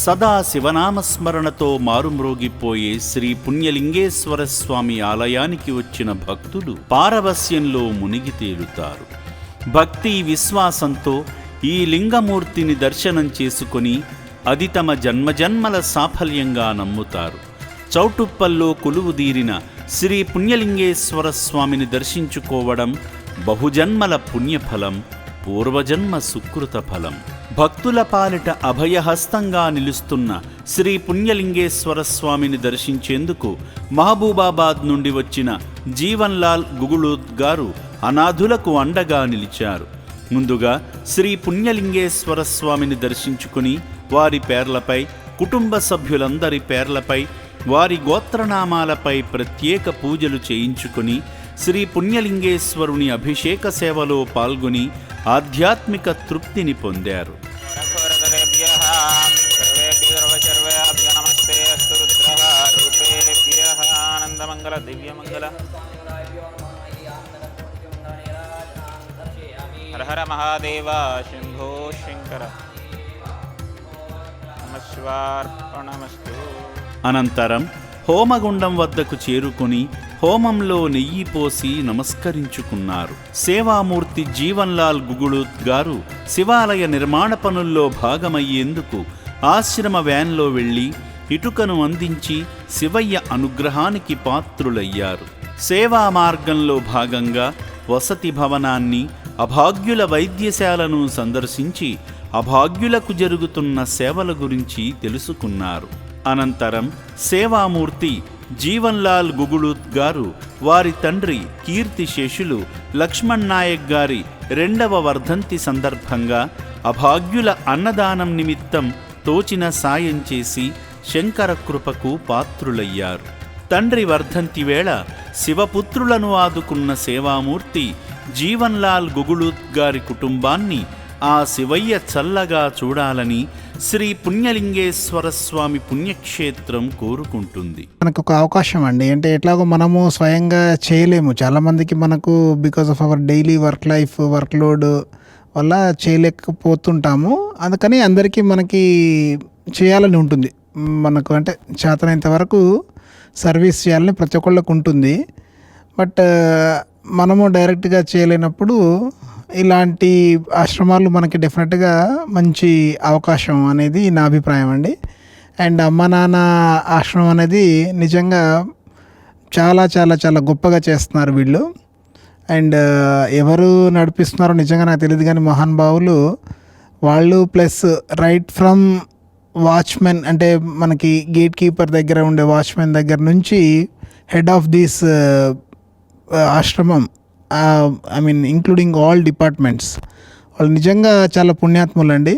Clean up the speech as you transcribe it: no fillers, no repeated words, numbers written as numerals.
సదా శివనామస్మరణతో మారుమ్రోగిపోయే శ్రీ పుణ్యలింగేశ్వర స్వామి ఆలయానికి వచ్చిన భక్తులు పారవస్యంలో మునిగి తేలుతారు. భక్తి విశ్వాసంతో ఈ లింగమూర్తిని దర్శనం చేసుకొని అది తమ జన్మజన్మల సాఫల్యంగా నమ్ముతారు. చౌటుప్పల్లో కొలువుదీరిన శ్రీ పుణ్యలింగేశ్వర స్వామిని దర్శించుకోవడం బహుజన్మల పుణ్యఫలం, పూర్వజన్మ సుకృత ఫలం. భక్తుల పాలిట అభయహస్తంగా నిలుస్తున్న శ్రీ పుణ్యలింగేశ్వర స్వామిని దర్శించేందుకు మహబూబాబాద్ నుండి వచ్చిన జీవన్లాల్ గుగుళూత్ గారు అనాథులకు అండగా నిలిచారు. ముందుగా శ్రీ పుణ్యలింగేశ్వర స్వామిని దర్శించుకుని వారి పేర్లపై, కుటుంబ సభ్యులందరి పేర్లపై, వారి గోత్రనామాలపై ప్రత్యేక పూజలు చేయించుకుని శ్రీ పుణ్యలింగేశ్వరుని అభిషేక సేవలో పాల్గొని ఆధ్యాత్మిక తృప్తిని పొందారు. హర హర మహాదేవ శంభో శంకర నమస్వార్పణమస్తు. అనంతరం హోమగుండం వద్దకు చేరుకుని హోమంలో నెయ్యి పోసి నమస్కరించుకున్నారు. సేవామూర్తి జీవన్లాల్ గుగుళూత్ గారు శివాలయ నిర్మాణ పనుల్లో భాగమయ్యేందుకు ఆశ్రమ వ్యాన్లో వెళ్లి ఇటుకను అందించి శివయ్య అనుగ్రహానికి పాత్రులయ్యారు. సేవా మార్గంలో భాగంగా వసతి భవనాన్ని, అభాగ్యుల వైద్యశాలను సందర్శించి అభాగ్యులకు జరుగుతున్న సేవల గురించి తెలుసుకున్నారు. అనంతరం సేవామూర్తి జీవన్లాల్ గుగుళూత్ గారు వారి తండ్రి కీర్తిశేషులు లక్ష్మణ్ నాయక్ గారి 2వ వర్ధంతి సందర్భంగా అభాగ్యుల అన్నదానం నిమిత్తం తోచిన సాయం చేసి శంకర కృపకు పాత్రులయ్యారు. తండ్రి వర్ధంతి వేళ శివపుత్రులను ఆదుకున్న సేవామూర్తి జీవన్లాల్ గుగుళూత్ గారి కుటుంబాన్ని ఆ శివయ్య చల్లగా చూడాలని శ్రీ పుణ్యలింగేశ్వర స్వామి పుణ్యక్షేత్రం కోరుకుంటుంది. మనకు ఒక అవకాశం అండి, అంటే ఎట్లాగో మనము స్వయంగా చేయలేము. చాలామందికి మనకు because of our daily work life, work load వల్ల చేయలేకపోతుంటాము. అందుకని అందరికీ మనకి చేయాలని ఉంటుంది. మనకు అంటే చేతనైనంత వరకు సర్వీస్ చేయాలని ప్రతి ఒక్కళ్ళకు ఉంటుంది. బట్ మనము డైరెక్ట్గా చేయలేనప్పుడు ఇలాంటి ఆశ్రమాలు మనకి డెఫినెట్గా మంచి అవకాశం అనేది నా అభిప్రాయం అండి. అండ్ అమ్మ నాన్న ఆశ్రమం అనేది నిజంగా చాలా చాలా చాలా గొప్పగా చేస్తున్నారు వీళ్ళు. అండ్ ఎవరు నడిపిస్తున్నారో నిజంగా నాకు తెలియదు, కానీ మహానుభావులు వాళ్ళు. ప్లస్ రైట్ ఫ్రమ్ వాచ్మెన్, అంటే మనకి గేట్ కీపర్ దగ్గర ఉండే వాచ్మెన్ దగ్గర నుంచి హెడ్ ఆఫ్ దిస్ ఆశ్రమం, I mean including all departments, వాళ్ళు నిజంగా చాలా పుణ్యాత్ములండి.